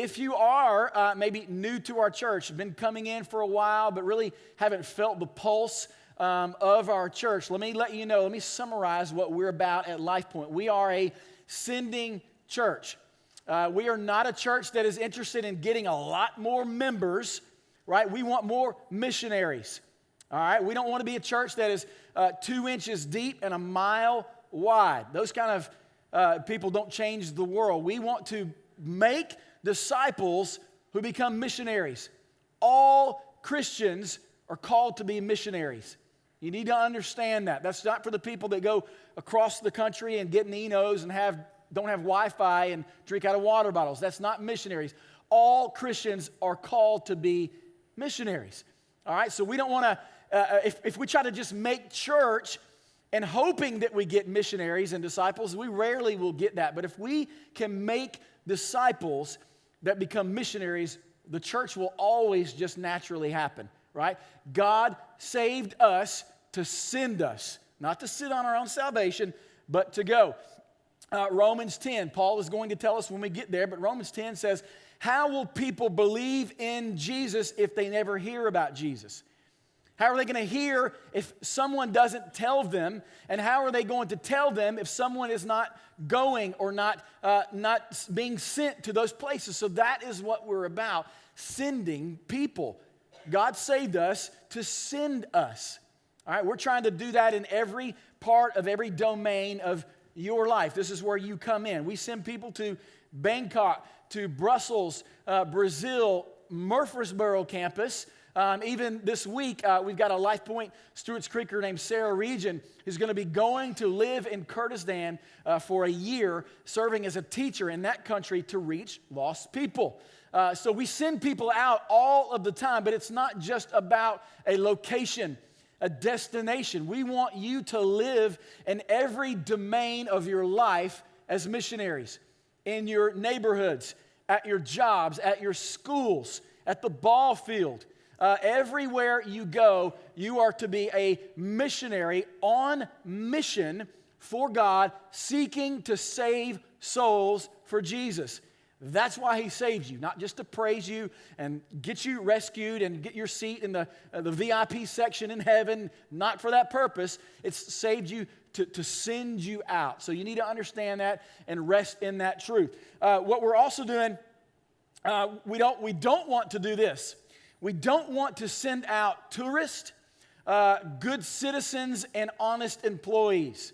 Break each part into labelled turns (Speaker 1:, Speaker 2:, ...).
Speaker 1: if you are maybe new to our church, been coming in for a while, but really haven't felt the pulse of our church, let me summarize what we're about at LifePoint. We are a sending church. We are not a church that is interested in getting a lot more members, right? We want more missionaries, all right? We don't want to be a church that is 2 inches deep and a mile wide. Those kind of people don't change the world. We want to make disciples who become missionaries. All Christians are called to be missionaries. You need to understand that. That's not for the people that go across the country and get Ninos and don't have Wi-Fi and drink out of water bottles. That's not missionaries. All Christians are called to be missionaries. All right, so we don't want to, if we try to just make church and hoping that we get missionaries and disciples, we rarely will get that. But if we can make disciples that become missionaries, the church will always just naturally happen, right? God saved us to send us, not to sit on our own salvation, but to go. Romans 10, Paul is going to tell us when we get there, but Romans 10 says, how will people believe in Jesus if they never hear about Jesus? How are they going to hear if someone doesn't tell them? And how are they going to tell them if someone is not going or not being sent to those places? So that is what we're about, sending people. God saved us to send us. All right, we're trying to do that in every part of every domain of your life. This is where you come in. We send people to Bangkok, to Brussels, Brazil, Murfreesboro campus. Even this week, we've got a LifePoint Stewart's Creeker named Sarah Region who's going to be going to live in Kurdistan for a year, serving as a teacher in that country to reach lost people. So we send people out all of the time, but it's not just about a location, a destination. We want you to live in every domain of your life as missionaries, in your neighborhoods, at your jobs, at your schools, at the ball field. Everywhere you go, you are to be a missionary on mission for God, seeking to save souls for Jesus. That's why He saved you, not just to praise you and get you rescued and get your seat in the VIP section in heaven, not for that purpose. It's saved you to send you out. So you need to understand that and rest in that truth. What we're also doing, we don't want to do this. We don't want to send out tourists, good citizens, and honest employees.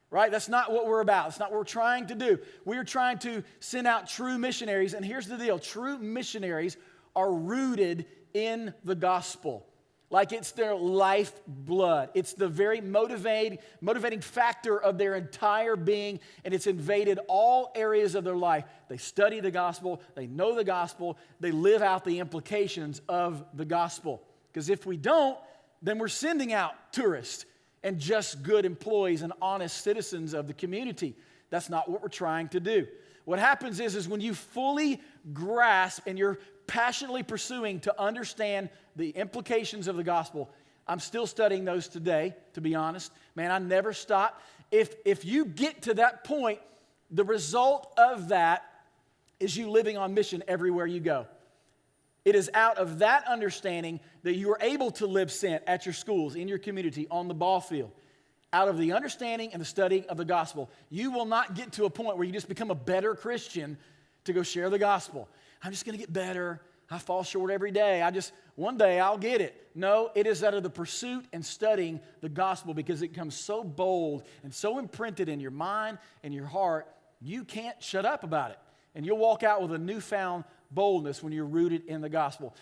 Speaker 1: Right? That's not what we're about. That's not what we're trying to do. We are trying to send out true missionaries. And here's the deal. True missionaries are rooted in the gospel. Like it's their lifeblood. It's the very motivating factor of their entire being, and it's invaded all areas of their life. They study the gospel. They know the gospel. They live out the implications of the gospel. Because if we don't, then we're sending out tourists and just good employees and honest citizens of the community. That's not what we're trying to do. What happens is when you fully grasp and you're passionately pursuing to understand the implications of the gospel. I'm still studying those today, to be honest. Man, I never stop. If you get to that point, the result of that is you living on mission everywhere you go. It is out of that understanding that you are able to live sent at your schools, in your community, on the ball field. Out of the understanding and the studying of the gospel. You will not get to a point where you just become a better Christian to go share the gospel. I'm just going to get better. I fall short every day. One day I'll get it. No, it is out of the pursuit and studying the gospel because it becomes so bold and so imprinted in your mind and your heart, you can't shut up about it. And you'll walk out with a newfound boldness when you're rooted in the gospel.